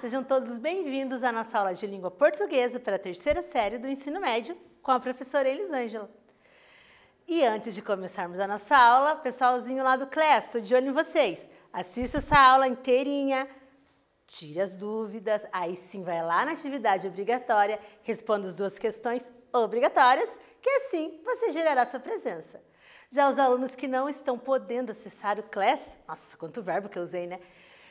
sejam todos bem-vindos à nossa aula de língua portuguesa para a terceira série do ensino médio com a professora Elisângela. E antes de começarmos a nossa aula, pessoalzinho lá do CLES, estou de olho em vocês. Assista essa aula inteirinha, tire as dúvidas, aí sim vai lá na atividade obrigatória, responda as 2 questões obrigatórias, que assim você gerará sua presença. Já os alunos que não estão podendo acessar o CLES, nossa, quanto verbo que eu usei, né?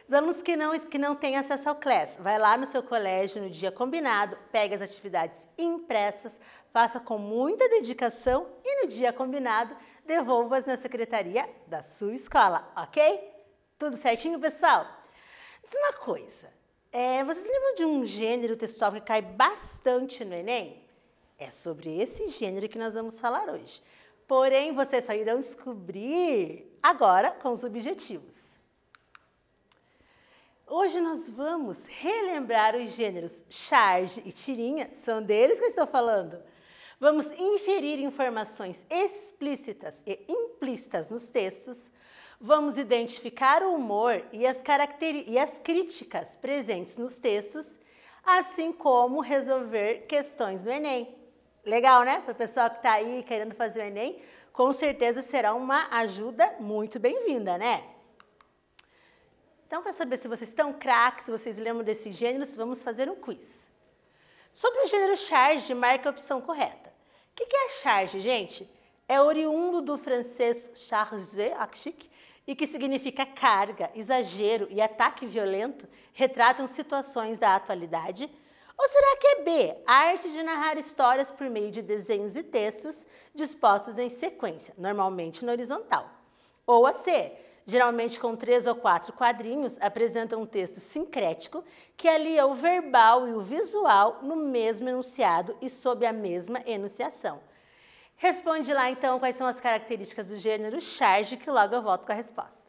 Os alunos que não têm acesso ao CLES, vai lá no seu colégio no dia combinado, pegue as atividades impressas, faça com muita dedicação e no dia combinado, devolva-as na secretaria da sua escola, ok? Tudo certinho, pessoal? Diz uma coisa, vocês lembram de um gênero textual que cai bastante no Enem? É sobre esse gênero que nós vamos falar hoje. Porém, vocês só irão descobrir agora com os objetivos. Hoje nós vamos relembrar os gêneros charge e tirinha, são deles que eu estou falando. Vamos inferir informações explícitas e implícitas nos textos, vamos identificar o humor e as críticas presentes nos textos, assim como resolver questões do Enem. Legal, né? Para o pessoal que está aí querendo fazer o Enem, com certeza será uma ajuda muito bem-vinda, né? Então, para saber se vocês estão craques, se vocês lembram desses gêneros, vamos fazer um quiz. Sobre o gênero charge, marque a opção correta. O que é charge, gente? É oriundo do francês charger, e que significa carga, exagero e ataque violento, retratam situações da atualidade. Ou será que é B, a arte de narrar histórias por meio de desenhos e textos dispostos em sequência, normalmente na horizontal? Ou a C, geralmente com 3 ou 4 quadrinhos, apresenta um texto sincrético que alia o verbal e o visual no mesmo enunciado e sob a mesma enunciação. Responde lá então quais são as características do gênero charge, que logo eu volto com a resposta.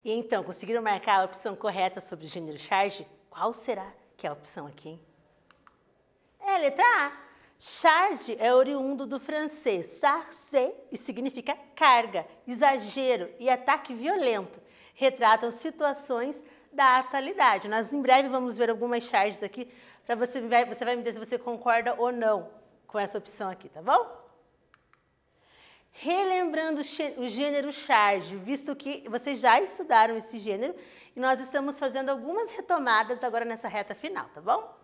E então, conseguiram marcar a opção correta sobre o gênero charge? Qual será que é a opção aqui, hein? É a letra A. Charge é oriundo do francês charger e significa carga, exagero e ataque violento. Retratam situações da atualidade. Nós em breve vamos ver algumas charges aqui, para você vai me dizer se você concorda ou não com essa opção aqui, tá bom? Relembrando o gênero charge, visto que vocês já estudaram esse gênero e nós estamos fazendo algumas retomadas agora nessa reta final, tá bom?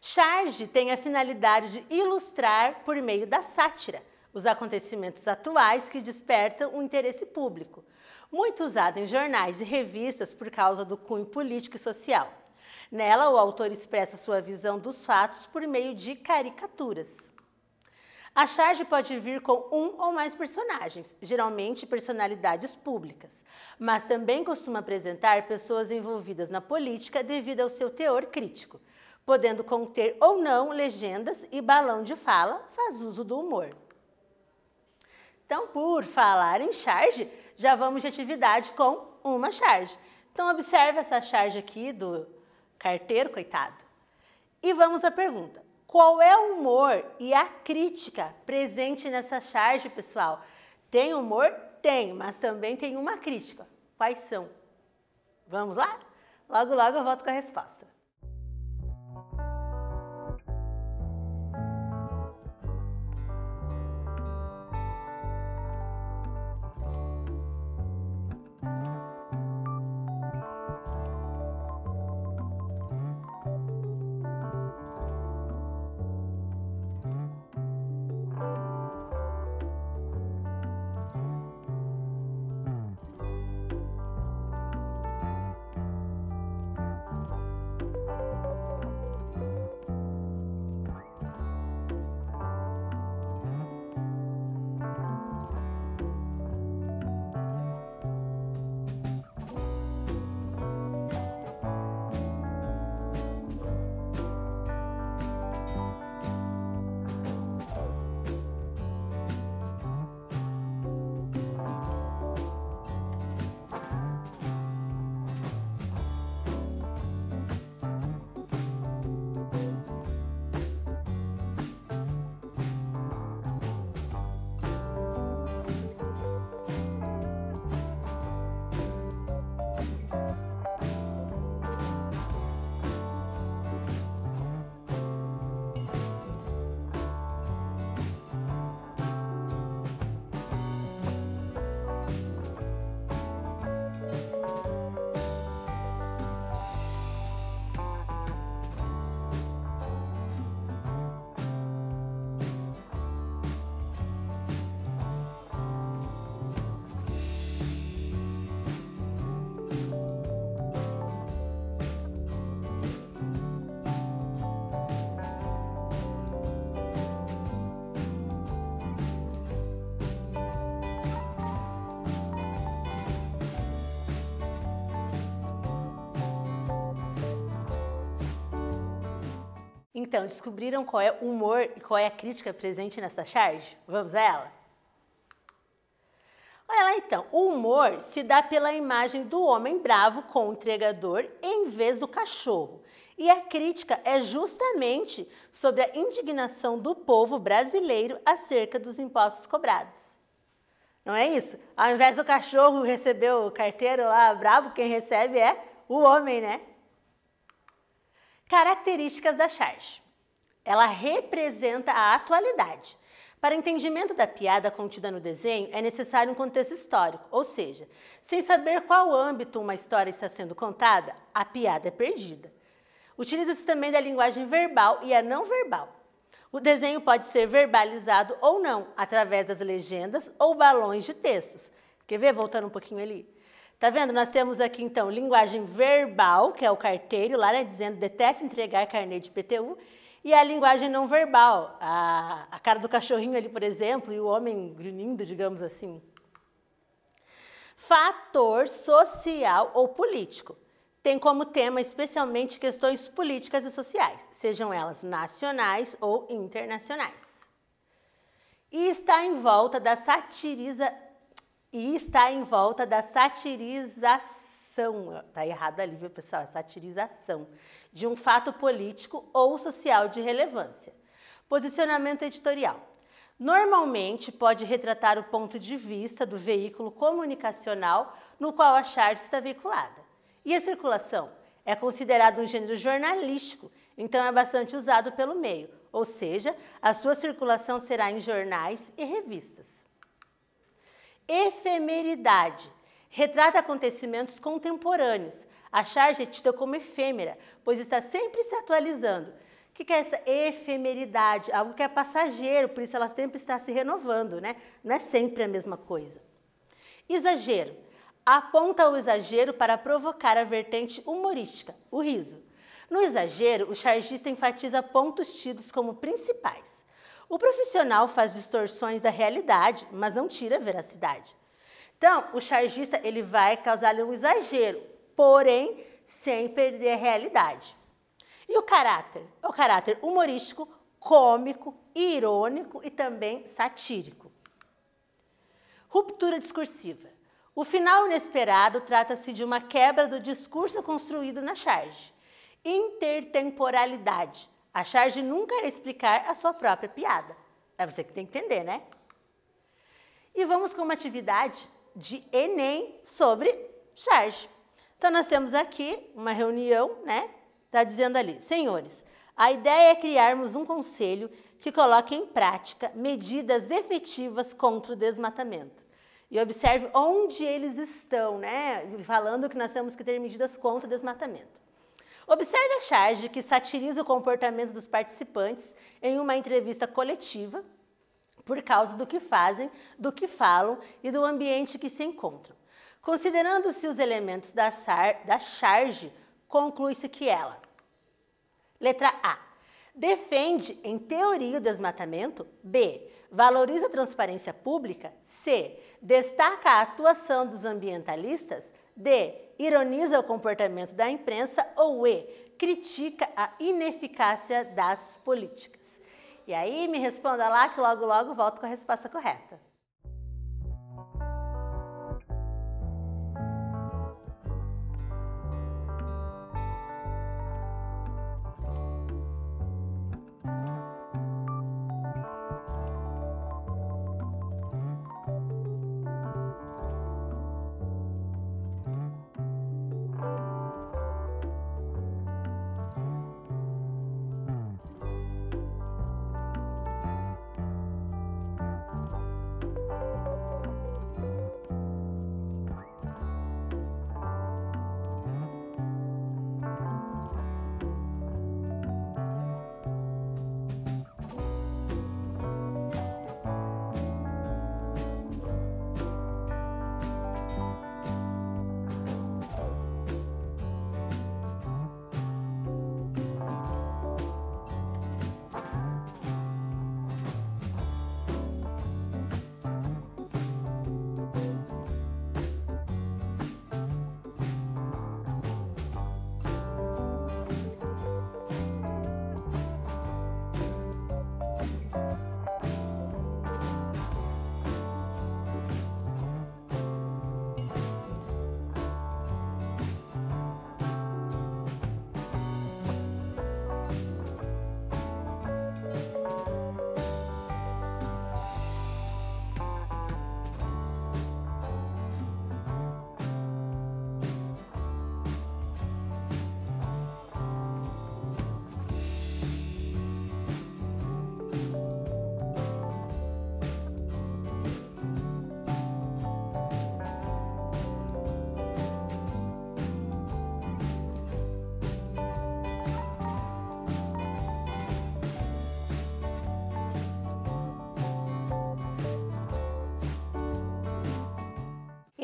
Charge tem a finalidade de ilustrar por meio da sátira os acontecimentos atuais que despertam o interesse público. muito usada em jornais e revistas por causa do cunho político e social. Nela, o autor expressa sua visão dos fatos por meio de caricaturas. A charge pode vir com um ou mais personagens, geralmente personalidades públicas, mas também costuma apresentar pessoas envolvidas na política devido ao seu teor crítico, podendo conter ou não legendas e balão de fala, faz uso do humor. Então, por falar em charge, já vamos de atividade com uma charge. Então, observe essa charge aqui do carteiro, coitado. E vamos à pergunta. Qual é o humor e a crítica presente nessa charge, pessoal? Tem humor? Tem, mas também tem uma crítica. Quais são? Vamos lá? Logo, logo eu volto com a resposta. Então, descobriram qual é o humor e qual é a crítica presente nessa charge? Vamos a ela? Olha lá então, o humor se dá pela imagem do homem bravo com o entregador em vez do cachorro. E a crítica é justamente sobre a indignação do povo brasileiro acerca dos impostos cobrados. Não é isso? Ao invés do cachorro receber o carteiro lá bravo, quem recebe é o homem, né? Características da charge. Ela representa a atualidade. Para entendimento da piada contida no desenho, é necessário um contexto histórico, ou seja, sem saber qual âmbito uma história está sendo contada, a piada é perdida. Utiliza-se também da linguagem verbal e a não verbal. O desenho pode ser verbalizado ou não, através das legendas ou balões de textos. Quer ver? Voltando um pouquinho ali. Tá vendo? Nós temos aqui, então, linguagem verbal, que é o carteiro, lá, né, dizendo detesta entregar carnê de IPTU, e a linguagem não verbal, a cara do cachorrinho ali, por exemplo, e o homem grunhindo, digamos assim. Fator social ou político. Tem como tema especialmente questões políticas e sociais, sejam elas nacionais ou internacionais. E está em volta da satirização, tá errado ali, viu, pessoal? Satirização de um fato político ou social de relevância. Posicionamento editorial. Normalmente pode retratar o ponto de vista do veículo comunicacional no qual a charge está veiculada. E a circulação? É considerado um gênero jornalístico, então é bastante usado pelo meio, ou seja, a sua circulação será em jornais e revistas. Efemeridade. Retrata acontecimentos contemporâneos. A charge é tida como efêmera, pois está sempre se atualizando. O que é essa efemeridade? Algo que é passageiro, por isso ela sempre está se renovando, né? Não é sempre a mesma coisa. Exagero. aponta o exagero para provocar a vertente humorística, o riso. No exagero, o chargista enfatiza pontos tidos como principais. O profissional faz distorções da realidade, mas não tira a veracidade. Então, o chargista ele vai causar um exagero, porém sem perder a realidade. E o caráter? É o caráter humorístico, cômico, irônico e também satírico. Ruptura discursiva. O final inesperado trata-se de uma quebra do discurso construído na charge. Intertemporalidade. A charge nunca irá explicar a sua própria piada. É você que tem que entender, né? E vamos com uma atividade de Enem sobre charge. Então, nós temos aqui uma reunião, né? Está dizendo ali, senhores, a ideia é criarmos um conselho que coloque em prática medidas efetivas contra o desmatamento. E observe onde eles estão, né? Falando que nós temos que ter medidas contra o desmatamento. Observe a charge que satiriza o comportamento dos participantes em uma entrevista coletiva por causa do que fazem, do que falam e do ambiente que se encontram. Considerando-se os elementos da charge, conclui-se que ela, letra A, defende em teoria o desmatamento, B, valoriza a transparência pública, C, destaca a atuação dos ambientalistas, D, ironiza o comportamento da imprensa ou E, critica a ineficácia das políticas. E aí me responda lá que logo logo volto com a resposta correta.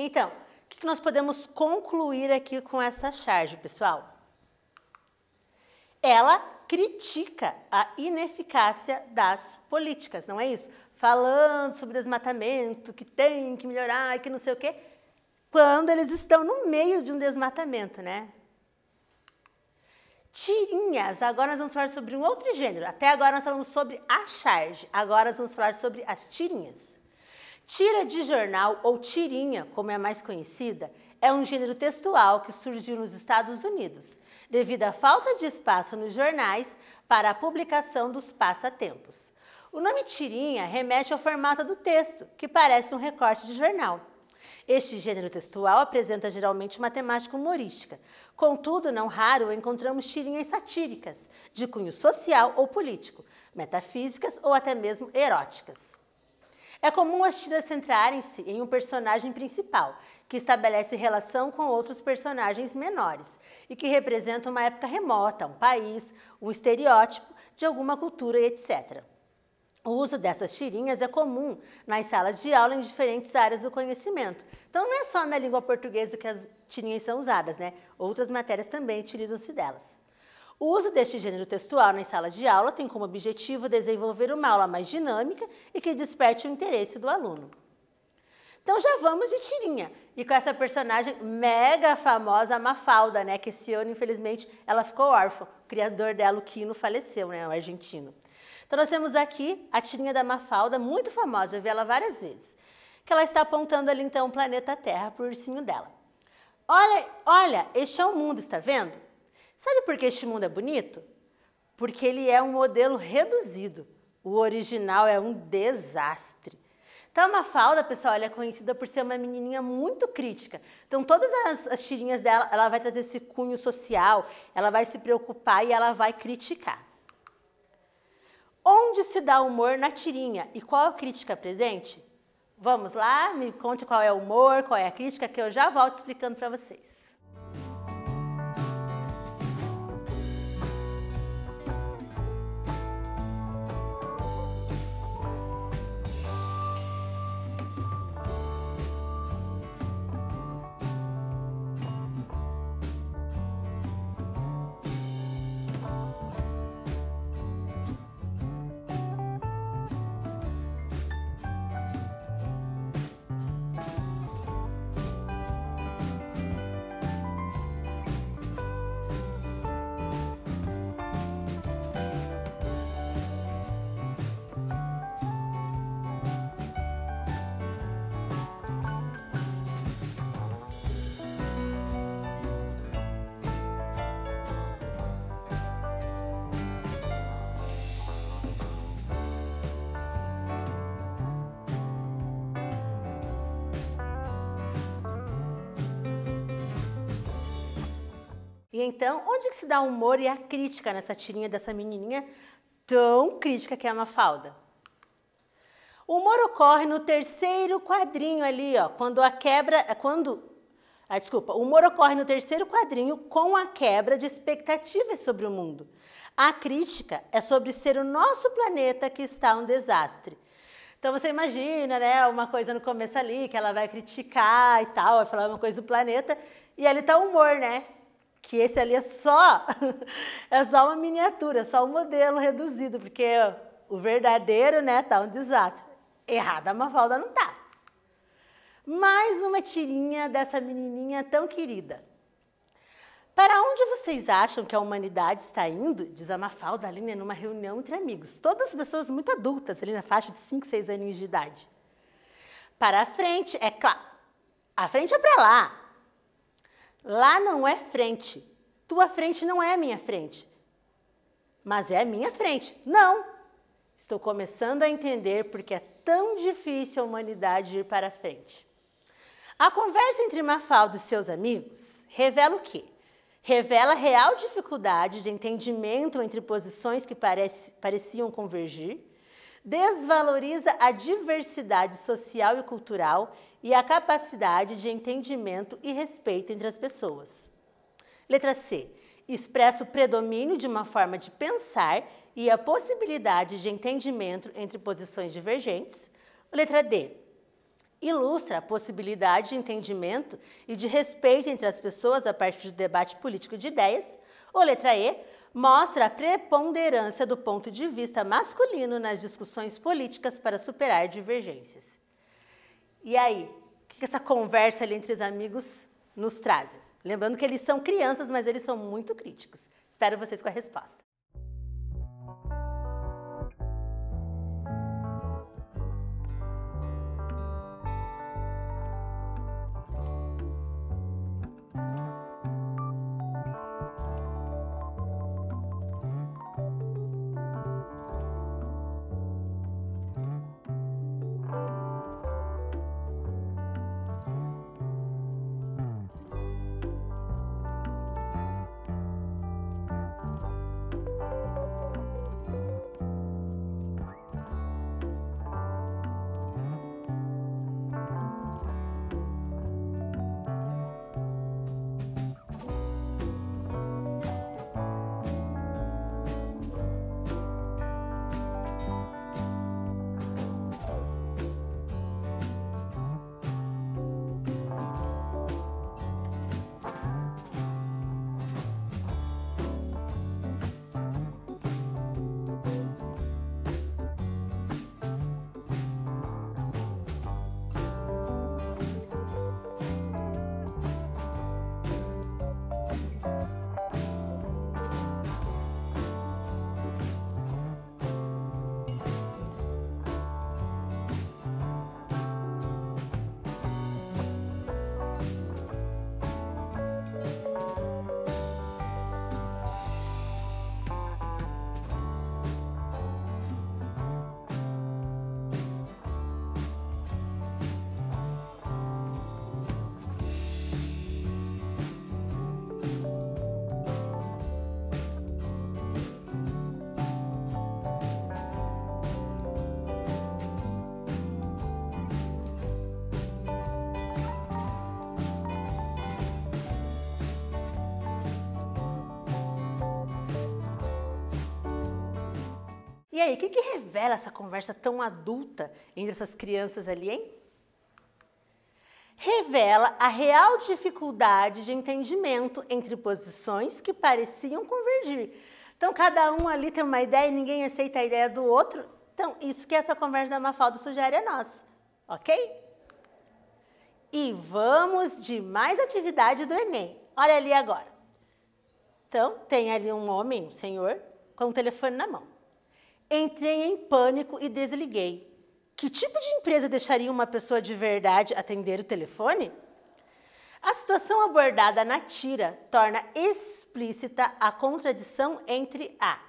Então, o que nós podemos concluir aqui com essa charge, pessoal? Ela critica a ineficácia das políticas, não é isso? Falando sobre desmatamento, que tem que melhorar e que não sei o quê, quando eles estão no meio de um desmatamento, né? Tirinhas, agora nós vamos falar sobre um outro gênero. Até agora nós falamos sobre a charge, agora nós vamos falar sobre as tirinhas. Tira de jornal ou tirinha, como é mais conhecida, é um gênero textual que surgiu nos Estados Unidos, devido à falta de espaço nos jornais para a publicação dos passatempos. O nome tirinha remete ao formato do texto, que parece um recorte de jornal. Este gênero textual apresenta geralmente uma temática humorística. Contudo, não raro, encontramos tirinhas satíricas, de cunho social ou político, metafísicas ou até mesmo eróticas. É comum as tiras centrarem-se em um personagem principal, que estabelece relação com outros personagens menores e que representa uma época remota, um país, um estereótipo de alguma cultura e etc. O uso dessas tirinhas é comum nas salas de aula em diferentes áreas do conhecimento. Então, não é só na língua portuguesa que as tirinhas são usadas, né? Outras matérias também utilizam-se delas. O uso deste gênero textual nas salas de aula tem como objetivo desenvolver uma aula mais dinâmica e que desperte o interesse do aluno. Então, já vamos de tirinha. E com essa personagem mega famosa, a Mafalda, né? Que esse ano, infelizmente, ela ficou órfã. O criador dela, o Quino, faleceu, né? O argentino. Então, nós temos aqui a tirinha da Mafalda, muito famosa, eu vi ela várias vezes. Que ela está apontando ali, então, o planeta Terra para o ursinho dela. Olha, este é o mundo, está vendo? Sabe por que este mundo é bonito? Porque ele é um modelo reduzido. O original é um desastre. Então, a Mafalda, pessoal, ela é conhecida por ser uma menininha muito crítica. Então, todas as tirinhas dela, ela vai trazer esse cunho social, ela vai se preocupar e ela vai criticar. Onde se dá humor na tirinha e qual a crítica presente? Vamos lá, me conte qual é o humor, qual é a crítica, que eu já volto explicando para vocês. E então, onde que se dá o humor e a crítica nessa tirinha dessa menininha tão crítica que é a Mafalda? O humor ocorre no terceiro quadrinho ali, ó, o humor ocorre no terceiro quadrinho com a quebra de expectativas sobre o mundo. A crítica é sobre ser o nosso planeta que está um desastre. Então você imagina, né, uma coisa no começo ali, que ela vai criticar e tal, vai falar uma coisa do planeta, e ali tá o humor, né? Que esse ali é só uma miniatura, só um modelo reduzido, porque o verdadeiro, né, tá um desastre. Errada a Mafalda não tá. Mais uma tirinha dessa menininha tão querida. Para onde vocês acham que a humanidade está indo? Diz a Mafalda ali, né, numa reunião entre amigos. Todas as pessoas muito adultas, ali na faixa de 5, 6 aninhos de idade. Para a frente, é claro. A frente é para lá. Lá não é frente. Tua frente não é minha frente. Mas é a minha frente. Não. Estou começando a entender porque é tão difícil a humanidade ir para a frente. A conversa entre Mafalda e seus amigos revela o quê? Revela real dificuldade de entendimento entre posições que pareciam convergir, desvaloriza a diversidade social e cultural e a capacidade de entendimento e respeito entre as pessoas. Letra C. Expressa o predomínio de uma forma de pensar e a possibilidade de entendimento entre posições divergentes. Letra D. Ilustra a possibilidade de entendimento e de respeito entre as pessoas a partir do debate político de ideias. Ou letra E. Mostra a preponderância do ponto de vista masculino nas discussões políticas para superar divergências. E aí, o que essa conversa ali entre os amigos nos traz? Lembrando que eles são crianças, mas eles são muito críticos. Espero vocês com a resposta. E aí, o que revela essa conversa tão adulta entre essas crianças ali, hein? Revela a real dificuldade de entendimento entre posições que pareciam convergir. Então, cada um ali tem uma ideia e ninguém aceita a ideia do outro. Então, isso que essa conversa da Mafalda sugere a nós, ok? E vamos de mais atividade do Enem. Olha ali agora. Então, tem ali um homem, um senhor, com o telefone na mão. Entrei em pânico e desliguei. Que tipo de empresa deixaria uma pessoa de verdade atender o telefone? A situação abordada na tira torna explícita a contradição entre a.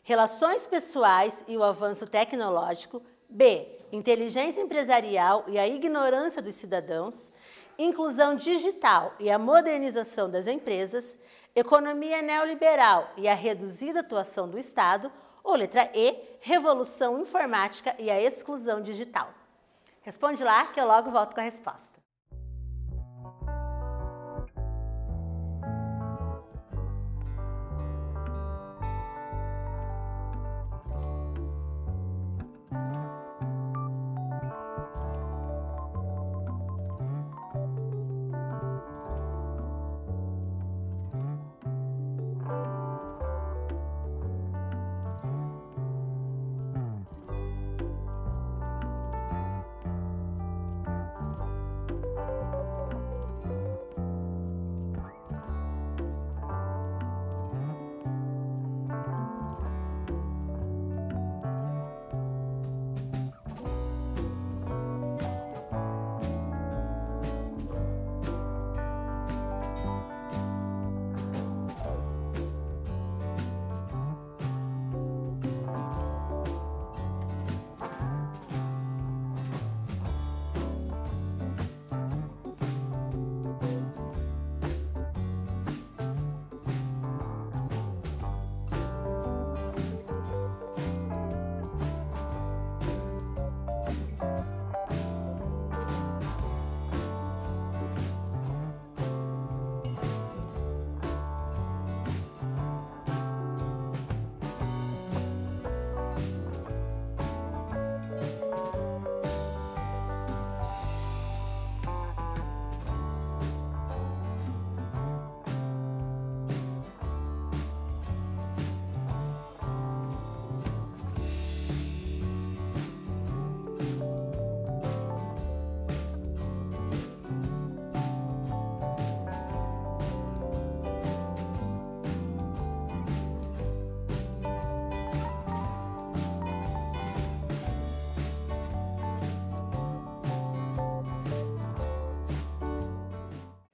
Relações pessoais e o avanço tecnológico, b. Inteligência empresarial e a ignorância dos cidadãos, inclusão digital e a modernização das empresas, economia neoliberal e a reduzida atuação do Estado, ou letra E, revolução informática e a exclusão digital. Responde lá que eu logo volto com a resposta.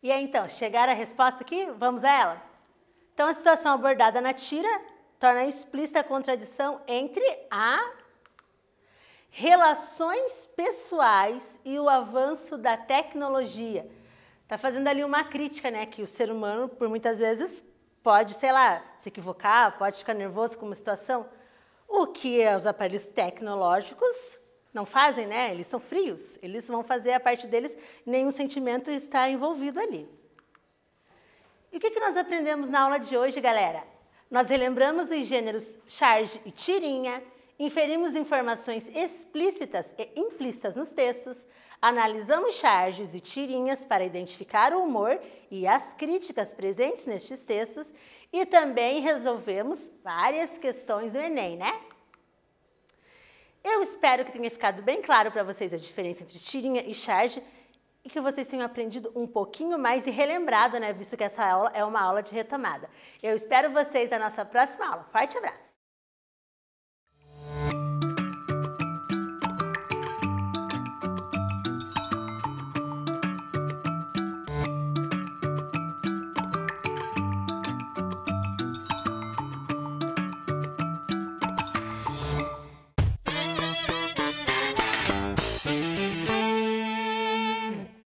E aí, então, chegaram a resposta aqui? Vamos a ela? Então, a situação abordada na tira torna explícita a contradição entre a relações pessoais e o avanço da tecnologia. Está fazendo ali uma crítica, né? Que o ser humano, por muitas vezes, pode, sei lá, se equivocar, pode ficar nervoso com uma situação. O que os aparelhos tecnológicos não fazem, né? Eles são frios, eles vão fazer a parte deles, nenhum sentimento está envolvido ali. E o que nós aprendemos na aula de hoje, galera? Nós relembramos os gêneros charge e tirinha, inferimos informações explícitas e implícitas nos textos, analisamos charges e tirinhas para identificar o humor e as críticas presentes nestes textos e também resolvemos várias questões do Enem, né? Eu espero que tenha ficado bem claro para vocês a diferença entre tirinha e charge e que vocês tenham aprendido um pouquinho mais e relembrado, né, visto que essa aula é uma aula de retomada. Eu espero vocês na nossa próxima aula. Forte abraço!